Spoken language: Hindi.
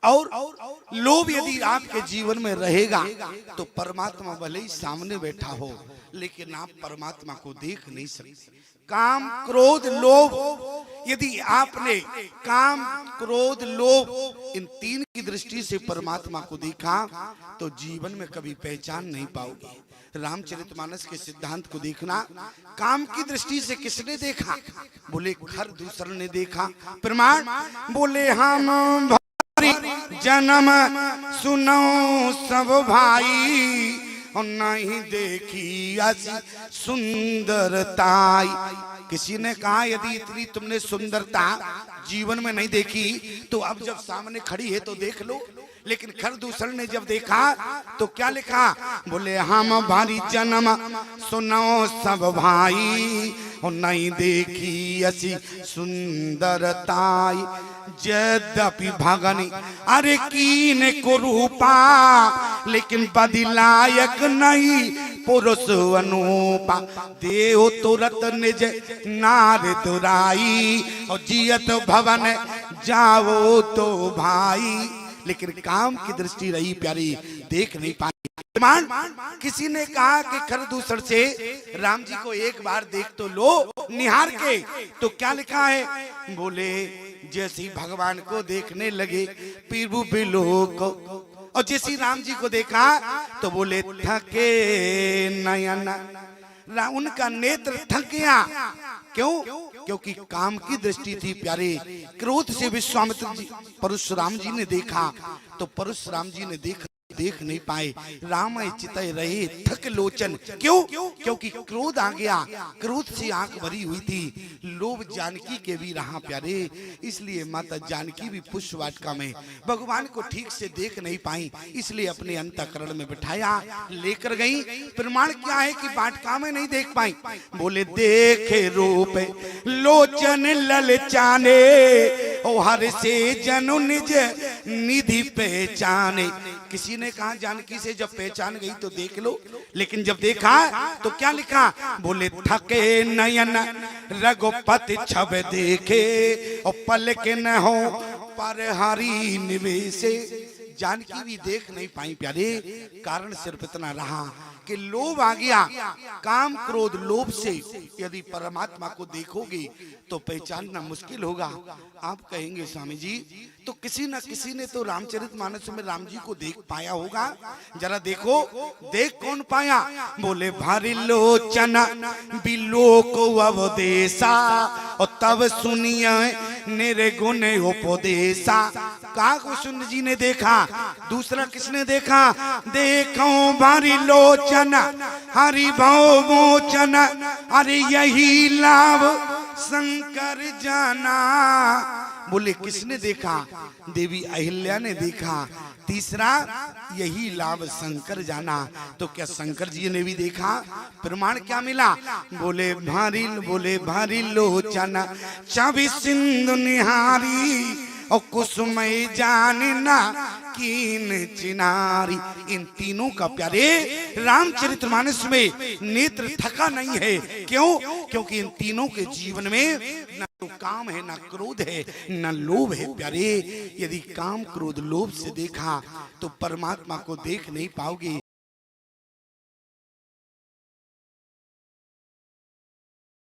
और लोभ यदि आपके जीवन में रहेगा तो परमात्मा भले ही सामने बैठा हो लेकिन आप परमात्मा को देख नहीं सकते। काम क्रोध लोभ, यदि आपने काम क्रोध लोभ इन तीन की दृष्टि से परमात्मा को देखा तो जीवन में कभी पहचान नहीं पाओगे। रामचरितमानस के सिद्धांत को देखना, काम की दृष्टि से किसने देखा? बोले खर दूसर ने देखा। प्रमाण बोले हम जन्म सुनो सब भाई और नहीं देखी ऐसी सुंदरताई। किसी ने कहा यदि इतनी तुमने सुंदरता जीवन में नहीं देखी तो अब जब सामने खड़ी है तो देख लो। लेकिन खर दूसर ने जब देखा तो क्या लिखा? बोले हम भारी जन्म सुनो सब भाई और नहीं देखी ऐसी सुंदरताई। यद्यपि भगनी अरे कीने को रूपा लेकिन बदिलायक नहीं पुरुष अनुपा। देव तुरत निज नार दुराई और जियत भवन जाओ तो भाई। लेकिन काम की दृष्टि रही प्यारी, देख नहीं पाई। किसी ने कहा कि खर दूसर से राम जी को एक बार देख तो लो निहार के। तो क्या लिखा है? बोले जैसी भगवान को देखने लगे पीरू बिलोक और जैसी राम जी को देखा तो बोले थके नयन, उनका नेत्र थक गया। क्यों? क्योंकि काम की दृष्टि थी प्यारे। क्रोध से विश्वामित्र जी परशुराम जी ने देखा तो परशुराम जी ने देख नहीं पाए। राम चितय रहे थक लोचन। क्यों? क्योंकि क्रोध आ गया, क्रोध से आंख भरी हुई थी। लोभ जानकी के भी रहा प्यारे, इसलिए माता जानकी भी पुष्प वाटिका में भगवान को ठीक से देख नहीं पाई, इसलिए अपने अंतःकरण में बिठाया लेकर गई। प्रमाण क्या है कि वाटिका में नहीं देख पाई? बोले देखे रूप लोचन ललचाने ओ हर से जनु निज निधि पहचाने। किसी ने कहा जानकी से जब पहचान गई तो देख लो, लेकिन जब देखा तो क्या लिखा? बोले थके नयन रघुपति छब देखे और पल के न हो पर हरि निवेशे। जानकी भी देख नहीं पाई प्यारे, कारण सिर्फ इतना रहा कि लोभ आ गया। काम क्रोध लोभ से यदि परमात्मा को देखोगे तो पहचानना मुश्किल होगा। आप कहेंगे स्वामी जी तो किसी न किसी ने तो रामचरितमानस में राम जी को देख पाया होगा, जरा देखो। देख कौन पाया? बोले भारी लोचन बिलोक अवदेशा और तब सुनिए निर्गुण उपदेशा। काकुशुंड जी ने देखा, दूसरा किसने देखा? देखो भारी लोचन हरि भव मोचन अरे यही लाभ शंकर जाना। बोले किसने देखा? देवी अहिल्या ने देखा। तीसरा यही लाभ शंकर जाना। तो क्या शंकर जी ने भी देखा? प्रमाण क्या मिला? बोले भारी लोचन छवि सिंधु निहारी और कुसुमय जानना कीन चिनारी। इन तीनों का प्यारे रामचरितमानस में नेत्र थका नहीं है। क्यों? क्योंकि इन तीनों के जीवन में न तो काम है, न क्रोध है, न लोभ है प्यारे। यदि काम क्रोध लोभ से देखा तो परमात्मा को देख नहीं पाओगे।